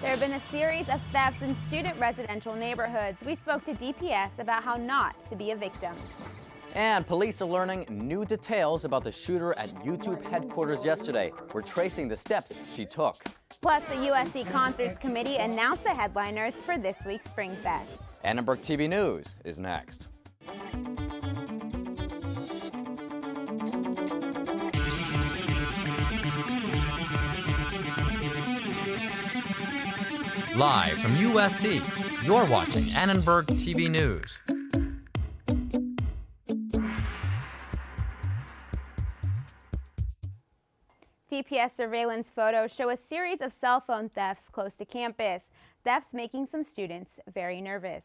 There have been a series of thefts in student residential neighborhoods. We spoke to DPS about how not to be a victim. And police are learning new details about the shooter at YouTube headquarters yesterday. We're tracing the steps she took. Plus, the USC Concerts Committee announced the headliners for this week's SPRINGFEST. Annenberg TV News is next. Live from USC, you're watching Annenberg TV News. DPS surveillance photos show a series of cell phone thefts close to campus, thefts making some students very nervous.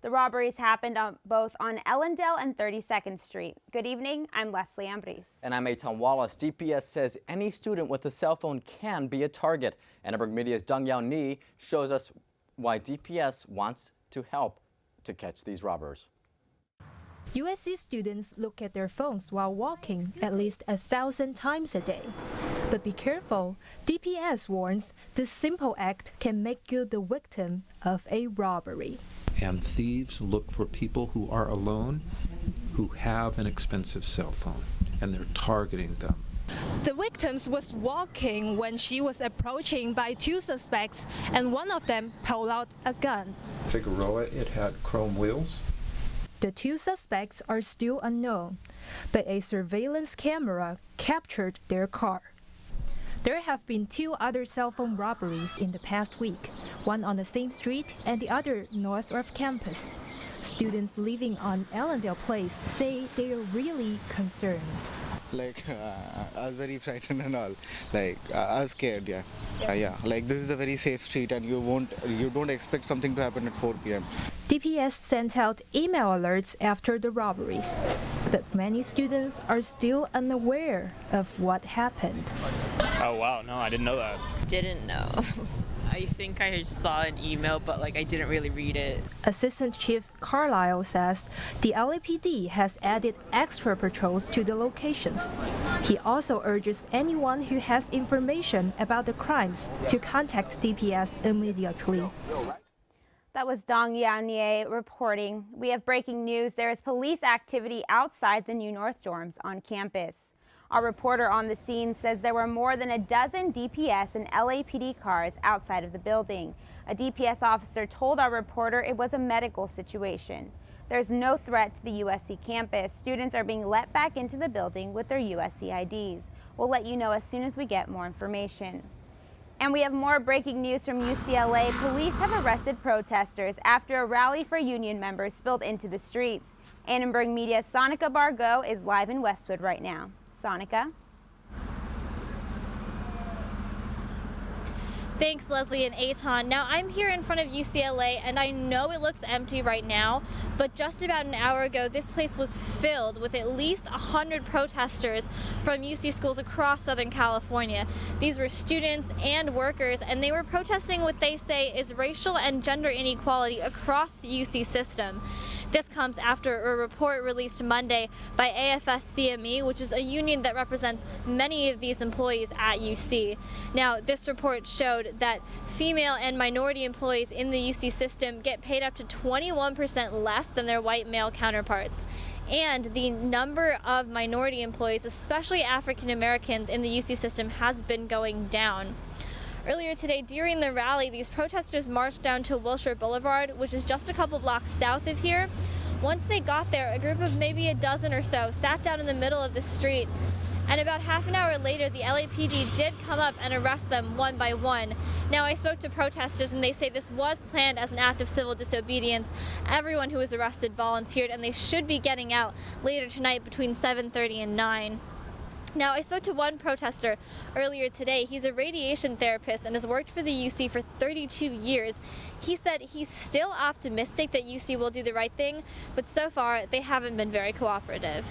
The robberies happened both on Ellendale and 32nd Street. Good evening, I'm Leslie Ambriz. And I'm Eytan Wallace. DPS says any student with a cell phone can be a target. Annenberg Media's Ni shows us why DPS wants to help to catch these robbers. USC students look at their phones while walking at least 1,000 times a day. But be careful, DPS warns this simple act can make you the victim of a robbery. And thieves look for people who are alone, who have an expensive cell phone, and they're targeting them. The victim was walking when she was approached by two suspects, and one of them pulled out a gun. Figueroa, it had chrome wheels. The two suspects are still unknown, but a surveillance camera captured their car. There have been two other cell phone robberies in the past week, one on the same street and the other north of campus. Students living on Ellendale Place say they are really concerned. I was very frightened and all. I was scared, yeah. This is a very safe street and you don't expect something to happen at 4 p.m. DPS sent out email alerts after the robberies, but many students are still unaware of what happened. Oh wow, no, I didn't know that. Didn't know. I think I saw an email, but I didn't really read it. Assistant Chief Carlisle says the LAPD has added extra patrols to the locations. He also urges anyone who has information about the crimes to contact DPS immediately. That was Dong Yanye reporting. We have breaking news. There is police activity outside the New North dorms on campus. Our reporter on the scene says there were more than a dozen DPS and LAPD cars outside of the building. A DPS officer told our reporter it was a medical situation. There's no threat to the USC campus. Students are being let back into the building with their USC IDs. We'll let you know as soon as we get more information. And we have more breaking news from UCLA. Police have arrested protesters after a rally for union members spilled into the streets. Annenberg Media's Sonica Bargo is live in Westwood right now. Sonica. Thanks, Leslie and Eytan. Now, I'm here in front of UCLA, and I know it looks empty right now, but just about an hour ago, this place was filled with at least 100 protesters from UC schools across Southern California. These were students and workers, and they were protesting what they say is racial and gender inequality across the UC system. This comes after a report released Monday by AFS-CME, which is a union that represents many of these employees at UC. Now, this report showed that female and minority employees in the UC system get paid up to 21% less than their white male counterparts. And the number of minority employees, especially African Americans in the UC system, has been going down. Earlier today, during the rally, these protesters marched down to Wilshire Boulevard, which is just a couple blocks south of here. Once they got there, a group of maybe a dozen or so sat down in the middle of the street, and about half an hour later, the LAPD did come up and arrest them one by one. Now, I spoke to protesters, and they say this was planned as an act of civil disobedience. Everyone who was arrested volunteered, and they should be getting out later tonight between 7:30 and 9. Now, I spoke to one protester earlier today. He's a radiation therapist and has worked for the UC for 32 years. He said he's still optimistic that UC will do the right thing, but so far they haven't been very cooperative.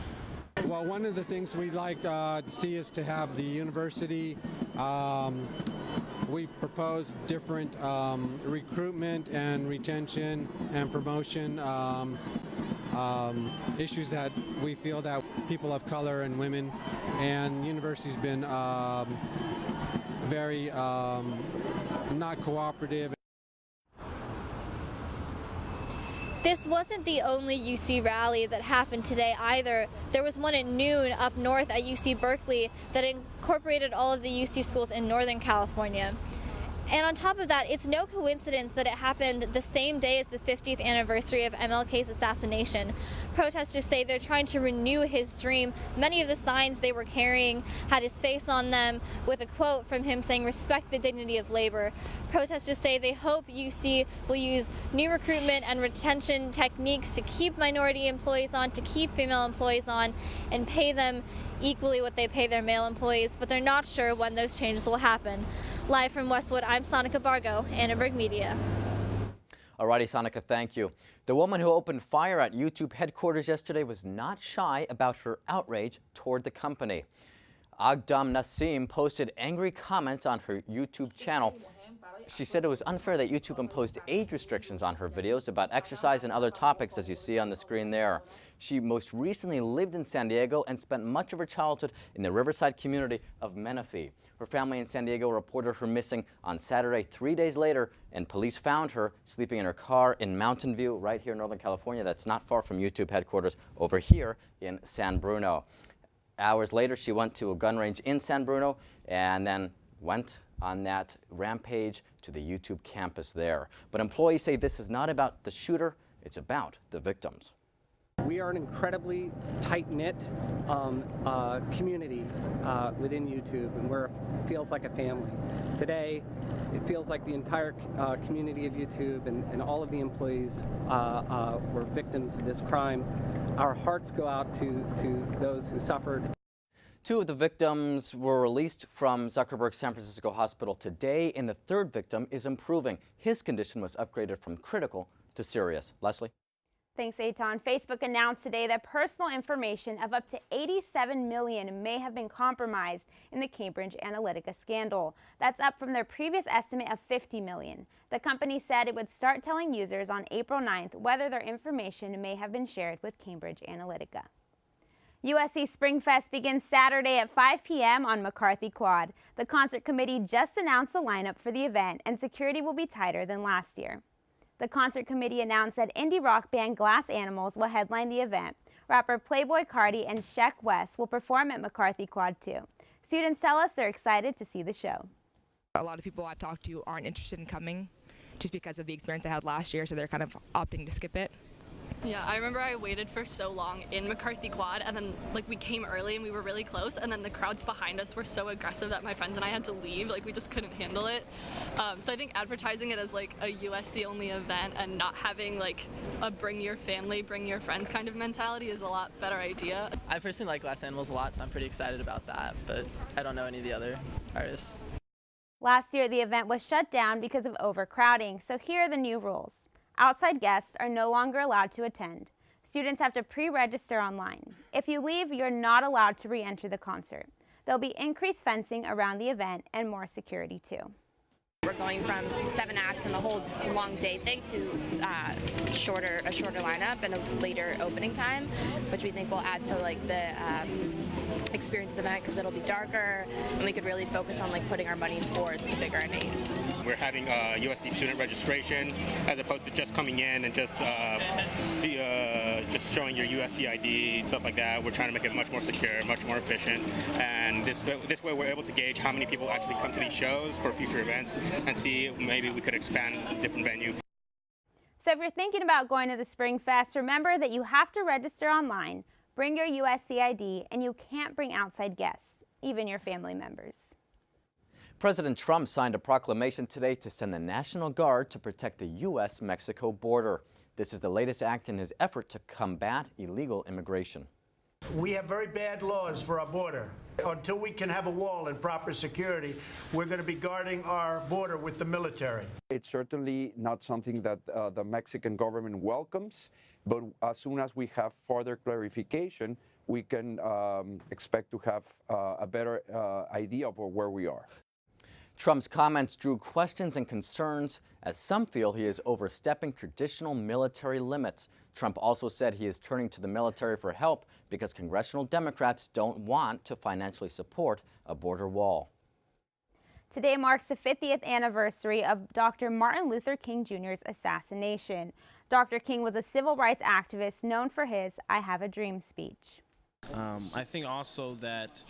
Well, one of the things we'd like to see is to have the university, we propose different recruitment and retention and promotion issues that we feel that people of color and women, and the university's been very not cooperative. This wasn't the only UC rally that happened today either. There was one at noon up north at UC Berkeley that incorporated all of the UC schools in Northern California. And on top of that, it's no coincidence that it happened the same day as the 50th anniversary of MLK's assassination. Protesters say they're trying to renew his dream. Many of the signs they were carrying had his face on them with a quote from him saying, "Respect the dignity of labor." Protesters say they hope UC will use new recruitment and retention techniques to keep minority employees on, to keep female employees on, and pay them equally what they pay their male employees, but they're not sure when those changes will happen. Live from Westwood, I'm Sonica Bargo, Annenberg Media. Alrighty, Sonica, thank you. The woman who opened fire at YouTube headquarters yesterday was not shy about her outrage toward the company. Agdam Nassim posted angry comments on her YouTube channel. She said it was unfair that YouTube imposed age restrictions on her videos about exercise and other topics, as you see on the screen there. She most recently lived in San Diego and spent much of her childhood in the Riverside community of Menifee. Her family in San Diego reported her missing on Saturday 3 days later, and police found her sleeping in her car in Mountain View, right here in Northern California. That's not far from YouTube headquarters over here in San Bruno. Hours later, she went to a gun range in San Bruno and then went on that rampage to the YouTube campus there. But employees say this is not about the shooter, it's about the victims. We are an incredibly tight-knit community within YouTube, and it feels like a family. Today, it feels like the entire community of YouTube and all of the employees were victims of this crime. Our hearts go out to those who suffered. 2 of the victims were released from Zuckerberg's San Francisco hospital today, and the 3rd victim is improving. His condition was upgraded from critical to serious. Leslie? Thanks, Eytan. Facebook announced today that personal information of up to 87 million may have been compromised in the Cambridge Analytica scandal. That's up from their previous estimate of 50 million. The company said it would start telling users on April 9th whether their information may have been shared with Cambridge Analytica. USC SPRINGFEST begins Saturday at 5 p.m. on McCarthy Quad. The concert committee just announced the lineup for the event, and security will be tighter than last year. The concert committee announced that indie rock band Glass Animals will headline the event. Rapper Playboi Carti and Sheck West will perform at McCarthy Quad too. Students tell us they're excited to see the show. A lot of people I've talked to aren't interested in coming just because of the experience I had last year, so they're kind of opting to skip it. Yeah, I remember I waited for so long in McCarthy Quad, and then we came early and we were really close, and then the crowds behind us were so aggressive that my friends and I had to leave. We just couldn't handle it. So I think advertising it as a USC only event and not having a bring your family, bring your friends kind of mentality is a lot better idea. I personally like Glass Animals a lot, so I'm pretty excited about that, but I don't know any of the other artists. Last year, the event was shut down because of overcrowding, so here are the new rules. Outside guests are no longer allowed to attend. Students have to pre-register online. If you leave, you're not allowed to re-enter the concert. There'll be increased fencing around the event and more security too. We're going from 7 acts and the whole long day thing to a shorter lineup and a later opening time, which we think will add to the experience of the event because it'll be darker and we could really focus on putting our money towards the bigger names. We're having USC student registration as opposed to just coming in and just showing your USC ID, stuff like that. We're trying to make it much more secure, much more efficient, and this way we're able to gauge how many people actually come to these shows for future events and see maybe we could expand a different venue. So if you're thinking about going to the SPRINGFEST, remember that you have to register online, bring your USC ID, and you can't bring outside guests, even your family members. President Trump signed a proclamation today to send the National Guard to protect the U.S.-Mexico border. This is the latest act in his effort to combat illegal immigration. We have very bad laws for our border. Until we can have a wall and proper security, we're going to be guarding our border with the military. It's certainly not something that the Mexican government welcomes, but as soon as we have further clarification, we can expect to have a better idea of where we are. Trump's comments drew questions and concerns, as some feel he is overstepping traditional military limits. Trump also said he is turning to the military for help because congressional Democrats don't want to financially support a border wall. Today marks the 50th anniversary of Dr. Martin Luther King Jr.'s assassination. Dr. King was a civil rights activist known for his "I Have a Dream" speech. I think also that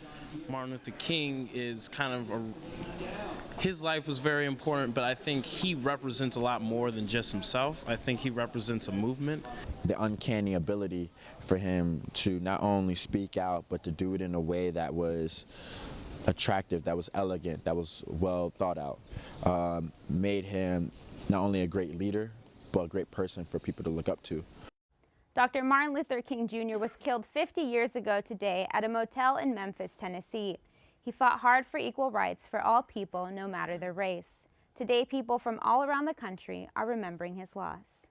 Martin Luther King is kind of his life was very important, but I think he represents a lot more than just himself. I think he represents a movement. The uncanny ability for him to not only speak out, but to do it in a way that was attractive, that was elegant, that was well thought out, made him not only a great leader, but a great person for people to look up to. Dr. Martin Luther King Jr. was killed 50 years ago today at a motel in Memphis, Tennessee. He fought hard for equal rights for all people, no matter their race. Today, people from all around the country are remembering his loss.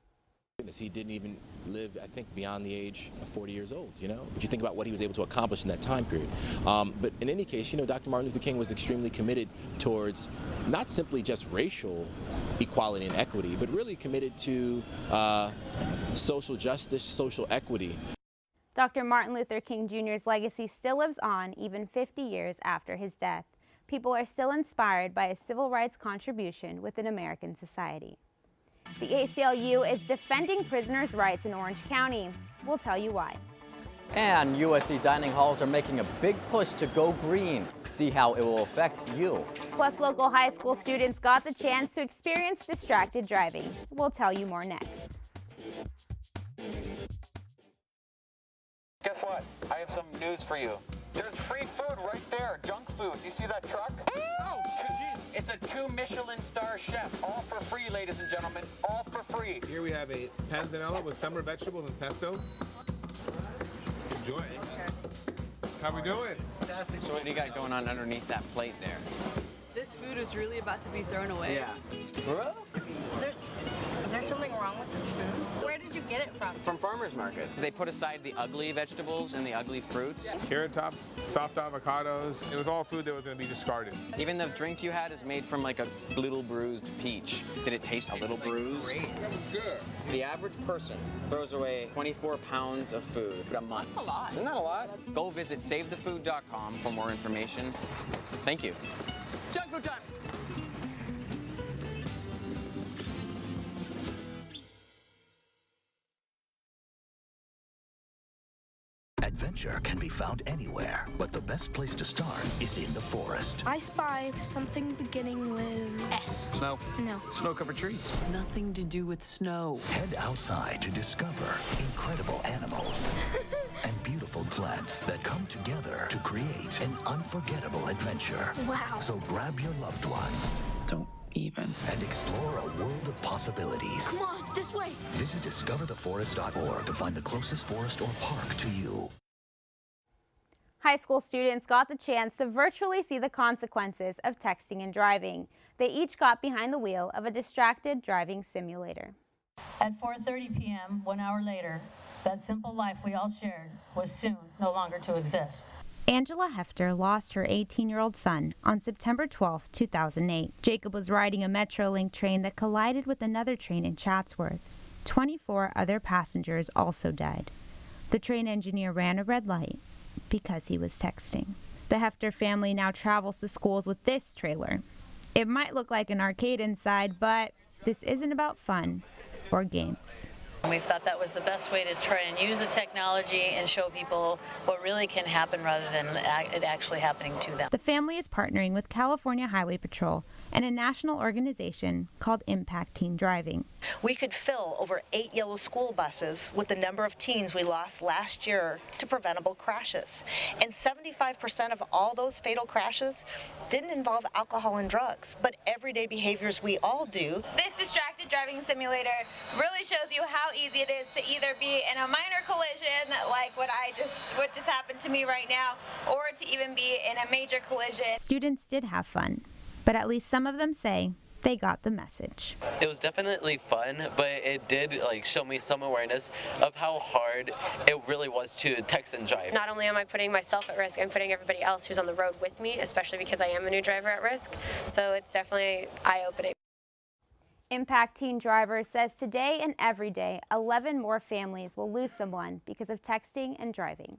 He didn't even live, I think, beyond the age of 40 years old, you know? But you think about what he was able to accomplish in that time period. But in any case, you know, Dr. Martin Luther King was extremely committed towards not simply just racial equality and equity, but really committed to social justice, social equity. Dr. Martin Luther King Jr.'s legacy still lives on even 50 years after his death. People are still inspired by his civil rights contribution within American society. The ACLU is defending prisoners' rights in Orange County. We'll tell you why. And USC dining halls are making a big push to go green. See how it will affect you. Plus, local high school students got the chance to experience distracted driving. We'll tell you more next. Guess what? I have some news for you. There's free food right there, junk food. Do you see that truck? Oh, jeez. It's a 2 Michelin star chef. All for free, ladies and gentlemen. All for free. Here we have a panzanella with summer vegetables and pesto. Enjoy. How we doing? Fantastic. So what do you got going on underneath that plate there? This food is really about to be thrown away. Yeah. Is there something wrong with this food? Where did you get it from? From farmers markets. They put aside the ugly vegetables and the ugly fruits. Carrot top, soft avocados. It was all food that was going to be discarded. Even the drink you had is made from like a little bruised peach. Did it taste a little bruised? Great. It was good. The average person throws away 24 pounds of food a month. That's a lot. Isn't that a lot? Go visit SaveTheFood.com for more information. Thank you. Junk food time! Adventure can be found anywhere, but the best place to start is in the forest. I spy something beginning with S. Snow? No. Snow-covered trees. Nothing to do with snow. Head outside to discover incredible animals and beautiful plants that come together to create an unforgettable adventure. Wow. So grab your loved ones. Don't even. And explore a world of possibilities. Come on, this way. Visit discovertheforest.org to find the closest forest or park to you. High school students got the chance to virtually see the consequences of texting and driving. They each got behind the wheel of a distracted driving simulator. At 4:30 p.m., 1 hour later, that simple life we all shared was soon no longer to exist. Angela Hefter lost her 18-year-old son on September 12, 2008. Jacob was riding a Metrolink train that collided with another train in Chatsworth. 24 other passengers also died. The train engineer ran a red light because he was texting. The Hefter family now travels to schools with this trailer. It might look like an arcade inside, but this isn't about fun or games. We thought that was the best way to try and use the technology and show people what really can happen rather than it actually happening to them. The family is partnering with California Highway Patrol and a national organization called Impact Teen Driving. We could fill over 8 yellow school buses with the number of teens we lost last year to preventable crashes. And 75% of all those fatal crashes didn't involve alcohol and drugs, but everyday behaviors we all do. This distracted driving simulator really shows you how easy it is to either be in a minor collision like what just happened to me right now, or to even be in a major collision. Students did have fun, but at least some of them say they got the message. It was definitely fun, but it did show me some awareness of how hard it really was to text and drive. Not only am I putting myself at risk, I'm putting everybody else who's on the road with me, especially because I am a new driver, at risk. So it's definitely eye-opening. Impact Teen Driver says today and every day, 11 more families will lose someone because of texting and driving.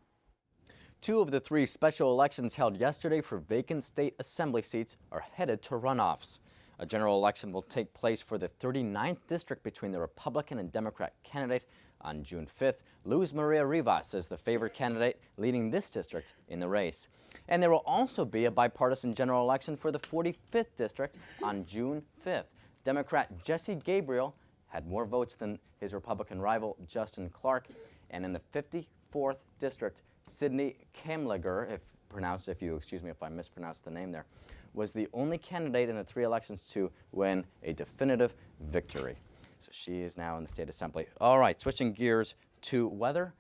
2 of the 3 special elections held yesterday for vacant state assembly seats are headed to runoffs. A general election will take place for the 39th district between the Republican and Democrat candidate on June 5th. Luz Maria Rivas is the favored candidate leading this district in the race. And there will also be a bipartisan general election for the 45th district on June 5th. Democrat Jesse Gabriel had more votes than his Republican rival Justin Clark. And in the 54th district, Sidney Kamlager, if you excuse me if I mispronounced the name there, was the only candidate in the 3 elections to win a definitive victory. So she is now in the state assembly. All right, switching gears to weather.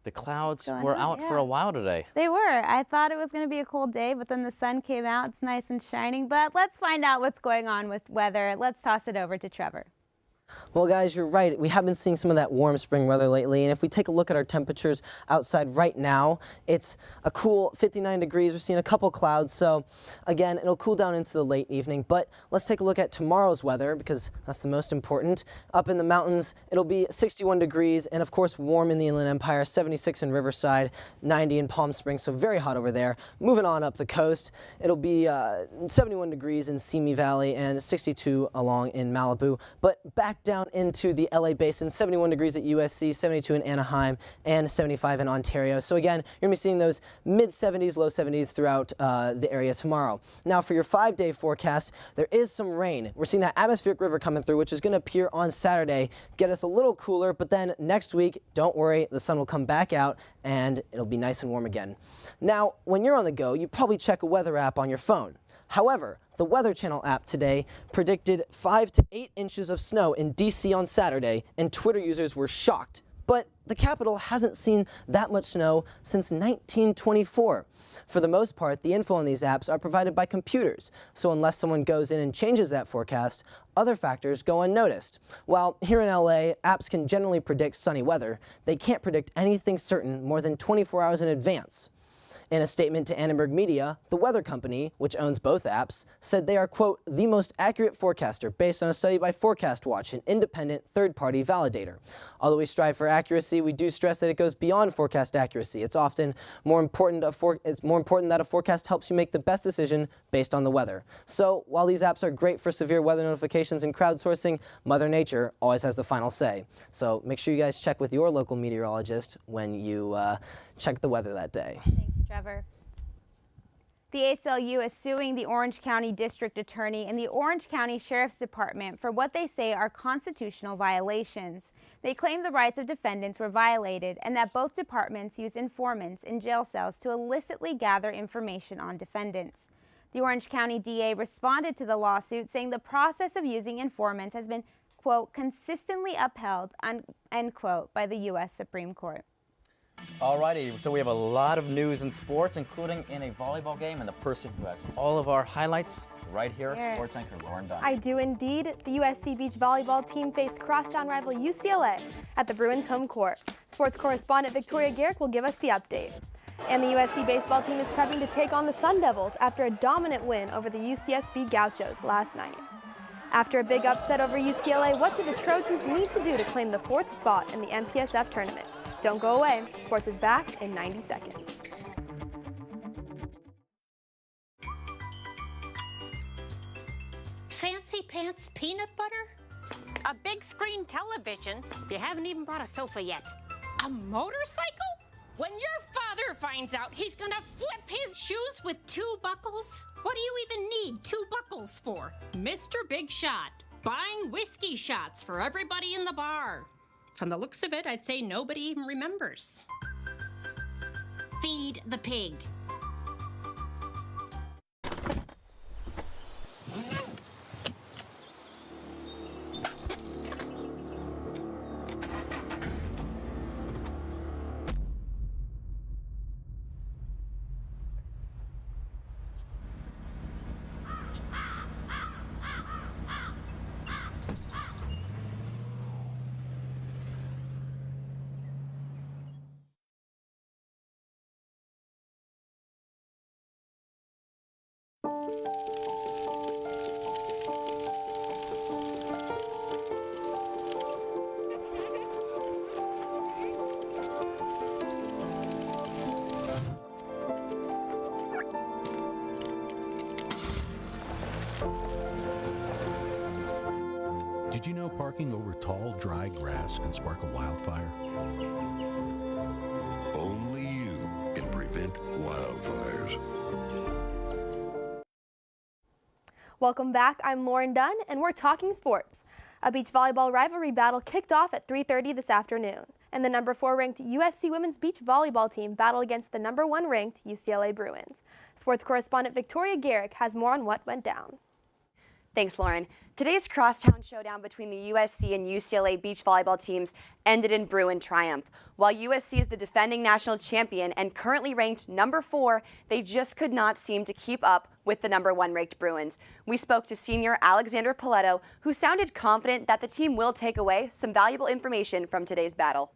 The clouds were out for a while today. They were. I thought it was going to be a cold day, but then the sun came out. It's nice and shining. But let's find out what's going on with weather. Let's toss it over to Trevor. Well, guys, you're right. We have been seeing some of that warm spring weather lately, and if we take a look at our temperatures outside right now, it's a cool 59 degrees. We're seeing a couple clouds, so again, it'll cool down into the late evening. But let's take a look at tomorrow's weather, because that's the most important. Up in the mountains, it'll be 61 degrees, and of course warm in the Inland Empire, 76 in Riverside, 90 in Palm Springs, so very hot over there. Moving on up the coast, it'll be 71 degrees in Simi Valley and 62 along in Malibu. But back down into the LA basin, 71 degrees at USC, 72 in Anaheim, and 75 in Ontario. So again, you're going to be seeing those mid-70s, low 70s throughout the area tomorrow. Now for your 5-day forecast, there is some rain. We're seeing that atmospheric river coming through, which is going to appear on Saturday, get us a little cooler, but then next week, don't worry, the sun will come back out and it'll be nice and warm again. Now, when you're on the go, you probably check a weather app on your phone. However, the Weather Channel app today predicted 5 to 8 inches of snow in DC on Saturday, and Twitter users were shocked. But the capital hasn't seen that much snow since 1924. For the most part, the info on these apps are provided by computers, so unless someone goes in and changes that forecast, other factors go unnoticed. While here in LA, apps can generally predict sunny weather, they can't predict anything certain more than 24 hours in advance. In a statement to Annenberg Media, the weather company, which owns both apps, said they are, quote, the most accurate forecaster based on a study by Forecast Watch, an independent third-party validator. Although we strive for accuracy, we do stress that it goes beyond forecast accuracy. It's often more important that a forecast helps you make the best decision based on the weather. So while these apps are great for severe weather notifications and crowdsourcing, Mother Nature always has the final say. So make sure you guys check with your local meteorologist when you check the weather that day. Trevor. The ACLU is suing the Orange County District Attorney and the Orange County Sheriff's Department for what they say are constitutional violations. They claim the rights of defendants were violated and that both departments used informants in jail cells to illicitly gather information on defendants. The Orange County DA responded to the lawsuit, saying the process of using informants has been, quote, consistently upheld, end quote, by the U.S. Supreme Court. Alrighty, so we have a lot of news in sports, including in a volleyball game, and the person who has all of our highlights right here, sports anchor Lauren Dunn. I do indeed. The USC Beach volleyball team faced crosstown rival UCLA at the Bruins home court. Sports correspondent Victoria Garrick will give us the update. And the USC baseball team is prepping to take on the Sun Devils after a dominant win over the UCSB Gauchos last night. After a big upset over UCLA, what do the Trojans need to do to claim the 4th spot in the MPSF tournament? Don't go away. Sports is back in 90 seconds. Fancy pants peanut butter? A big screen television? You haven't even bought a sofa yet. A motorcycle? When your father finds out, he's gonna flip his shoes with 2 buckles? What do you even need 2 buckles for? Mr. Big Shot, buying whiskey shots for everybody in the bar. From the looks of it, I'd say nobody even remembers. Feed the pig. Did you know parking over tall, dry grass can spark a wildfire? Only you can prevent wildfires. Welcome back. I'm Lauren Dunn, and we're talking sports. A beach volleyball rivalry battle kicked off at 3:30 this afternoon, and the number 4 ranked USC women's beach volleyball team battled against the number 1 ranked UCLA Bruins. Sports correspondent Victoria Garrick has more on what went down. Thanks, Lauren. Today's crosstown showdown between the USC and UCLA beach volleyball teams ended in Bruin triumph. While USC is the defending national champion and currently ranked number 4, they just could not seem to keep up with the number 1 ranked Bruins. We spoke to senior Alexandra Paletto, who sounded confident that the team will take away some valuable information from today's battle.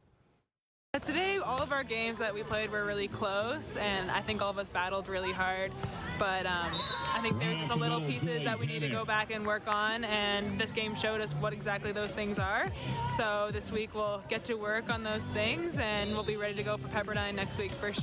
Today, all of our games that we played were really close, and I think all of us battled really hard. But I think there's just a little pieces that we need to go back and work on, and this game showed us what exactly those things are. So this week we'll get to work on those things, and we'll be ready to go for Pepperdine next week for sure.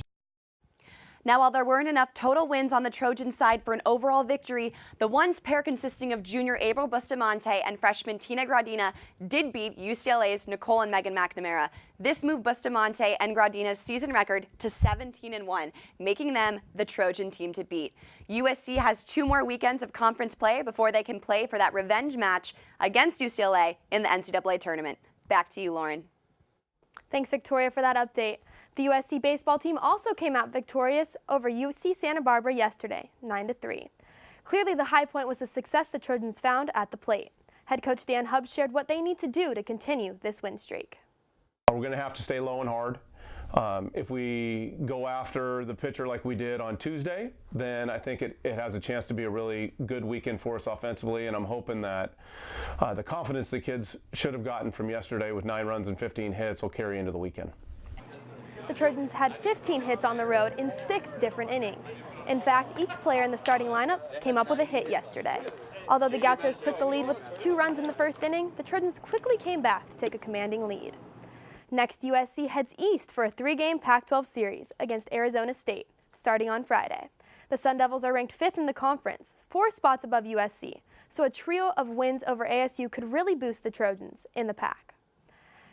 Now, while there weren't enough total wins on the Trojan side for an overall victory, the ones pair consisting of junior April Bustamante and freshman Tina Gradina did beat UCLA's Nicole and Megan McNamara. This moved Bustamante and Gradina's season record to 17-1, making them the Trojan team to beat. USC has 2 more weekends of conference play before they can play for that revenge match against UCLA in the NCAA tournament. Back to you, Lauren. Thanks, Victoria, for that update. The USC baseball team also came out victorious over UC Santa Barbara yesterday, 9-3. Clearly, the high point was the success the Trojans found at the plate. Head coach Dan Hubbs shared what they need to do to continue this win streak. We're going to have to stay low and hard. If we go after the pitcher like we did on Tuesday, then I think it has a chance to be a really good weekend for us offensively, and I'm hoping that the confidence the kids should have gotten from yesterday with 9 runs and 15 hits will carry into the weekend. The Trojans had 15 hits on the road in 6 different innings. In fact, each player in the starting lineup came up with a hit yesterday. Although the Gauchos took the lead with 2 runs in the first inning, the Trojans quickly came back to take a commanding lead. Next, USC heads east for a 3-game Pac-12 series against Arizona State, starting on Friday. The Sun Devils are ranked 5th in the conference, 4 spots above USC, so a trio of wins over ASU could really boost the Trojans in the pack.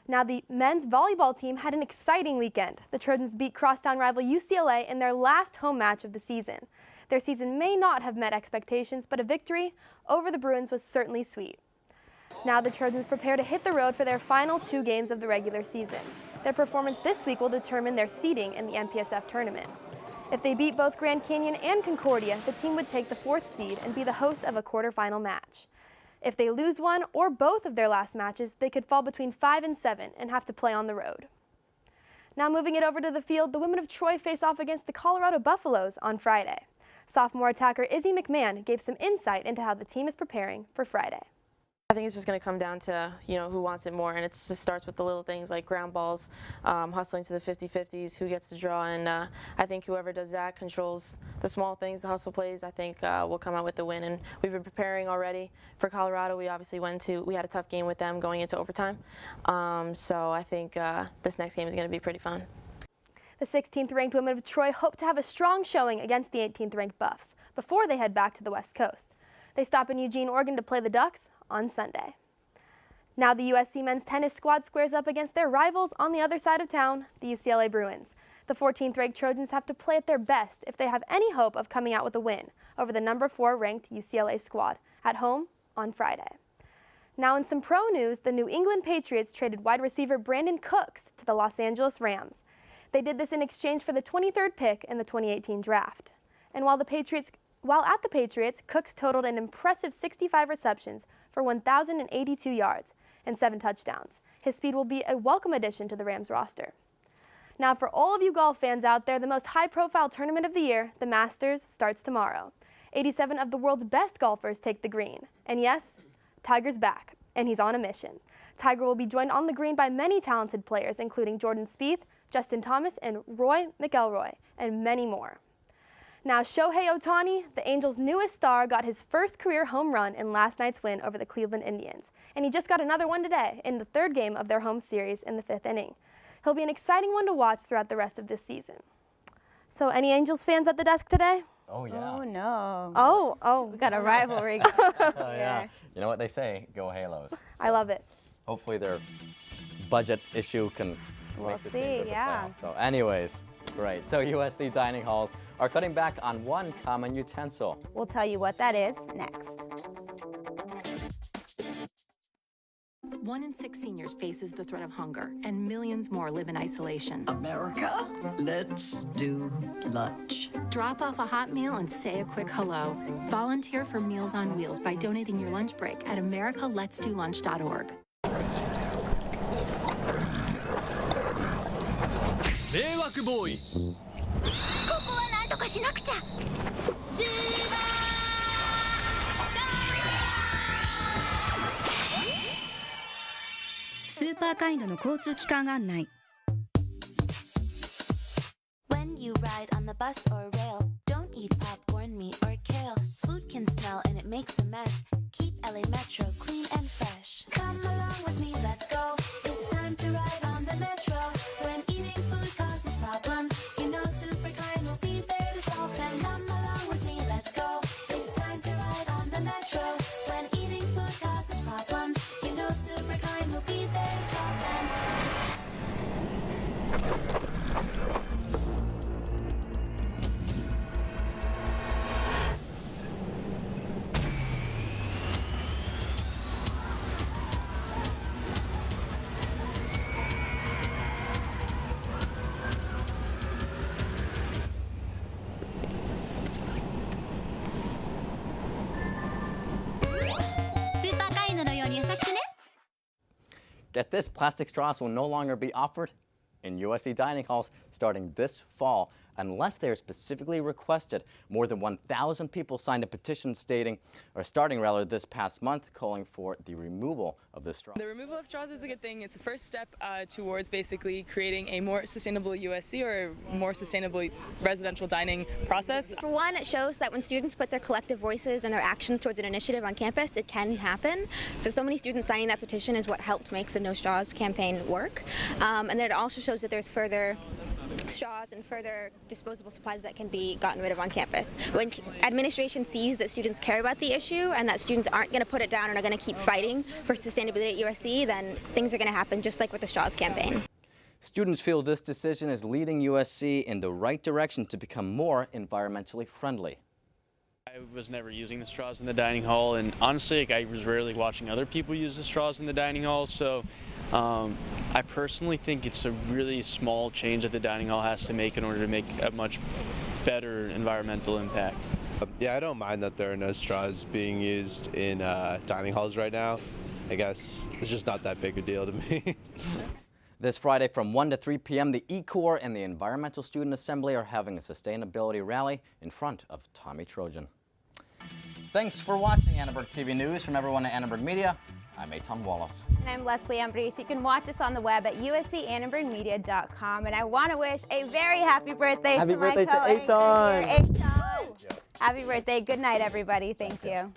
Now, the men's volleyball team had an exciting weekend. The Trojans beat crosstown rival UCLA in their last home match of the season. Their season may not have met expectations, but a victory over the Bruins was certainly sweet. Now the Trojans prepare to hit the road for their final 2 games of the regular season. Their performance this week will determine their seeding in the MPSF tournament. If they beat both Grand Canyon and Concordia, the team would take the 4th seed and be the host of a quarterfinal match. If they lose one or both of their last matches, they could fall between 5 and 7 and have to play on the road. Now moving it over to the field, the women of Troy face off against the Colorado Buffaloes on Friday. Sophomore attacker Izzy McMahon gave some insight into how the team is preparing for Friday. I think it's just going to come down to, who wants it more, and it just starts with the little things like ground balls, hustling to the 50-50s, who gets the draw, and I think whoever does that controls the small things, the hustle plays. I think will come out with the win, and we've been preparing already for Colorado. We obviously we had a tough game with them going into overtime, so I think this next game is going to be pretty fun. The 16th ranked women of Troy hope to have a strong showing against the 18th ranked Buffs before they head back to the West Coast. They stop in Eugene, Oregon to play the Ducks on Sunday. Now the USC men's tennis squad squares up against their rivals on the other side of town, the UCLA Bruins. The 14th ranked Trojans have to play at their best if they have any hope of coming out with a win over the number 4 ranked UCLA squad at home on Friday. Now in some pro news, the New England Patriots traded wide receiver Brandon Cooks to the Los Angeles Rams. They did this in exchange for the 23rd pick in the 2018 draft. And while at the Patriots, Cooks totaled an impressive 65 receptions for 1,082 yards and 7 touchdowns. His speed will be a welcome addition to the Rams roster. Now for all of you golf fans out there, the most high-profile tournament of the year, the Masters, starts tomorrow. 87 of the world's best golfers take the green. And yes, Tiger's back, and he's on a mission. Tiger will be joined on the green by many talented players, including Jordan Spieth, Justin Thomas, and Roy McIlroy, and many more. Now, Shohei Ohtani, the Angels' newest star, got his first career home run in last night's win over the Cleveland Indians. And he just got another one today in the 3rd game of their home series in the 5th inning. He'll be an exciting one to watch throughout the rest of this season. So, any Angels fans at the desk today? Oh, yeah. Oh, no. Oh. We got a rivalry. Oh, yeah. You know what they say? Go Halos. I love it. Hopefully their budget issue can We'll make the see, team to the yeah. playoffs. So anyways, great. So USC dining halls are cutting back on one common utensil. We'll tell you what that is next. 1 in 6 seniors faces the threat of hunger, and millions more live in isolation. America, let's do lunch. Drop off a hot meal and say a quick hello. Volunteer for Meals on Wheels by donating your lunch break at americaletsdolunch.org. 迷惑ボーイ。ここはなんとかしなくちゃ。スーパーカインドの交通機関案内。When you ride on the bus or rail, don't eat popcorn, meat, or kale. Food can smell and it makes a mess. Keep LA Metro clean and fresh. Come along with me, let's go. It's time to ride on the Metro. When eating food causes problems, you know Super Kind will be there to solve them. Come along with me, let's go. It's time to ride on the Metro. When eating food causes problems, you know Super Kind will be there to solve them. Get this, plastic straws will no longer be offered in USC dining halls starting this fall unless they are specifically requested. More than 1,000 people signed a petition starting this past month, calling for the removal of the straw. The removal of straws is a good thing. It's a first step towards basically creating a more sustainable USC or more sustainable residential dining process. For one, it shows that when students put their collective voices and their actions towards an initiative on campus, it can happen. So many students signing that petition is what helped make the No Straws campaign work. And then it also shows that there's further straws and further disposable supplies that can be gotten rid of on campus. When administration sees that students care about the issue and that students aren't going to put it down and are going to keep fighting for sustainability at USC, then things are going to happen just like with the straws campaign. Students feel this decision is leading USC in the right direction to become more environmentally friendly. I was never using the straws in the dining hall, and honestly, I was rarely watching other people use the straws in the dining hall, so I personally think it's a really small change that the dining hall has to make in order to make a much better environmental impact. Yeah, I don't mind that there are no straws being used in dining halls right now. I guess it's just not that big a deal to me. This Friday from 1 to 3 p.m., the E-Corps and the Environmental Student Assembly are having a sustainability rally in front of Tommy Trojan. Thanks for watching Annenberg TV News. From everyone at Annenberg Media, I'm Eytan Wallace. And I'm Leslie Ambriz. You can watch us on the web at uscannenbergmedia.com. And I want to wish a very happy birthday to my co-anchor here, Eytan. Happy birthday. Good night, everybody. Thank you.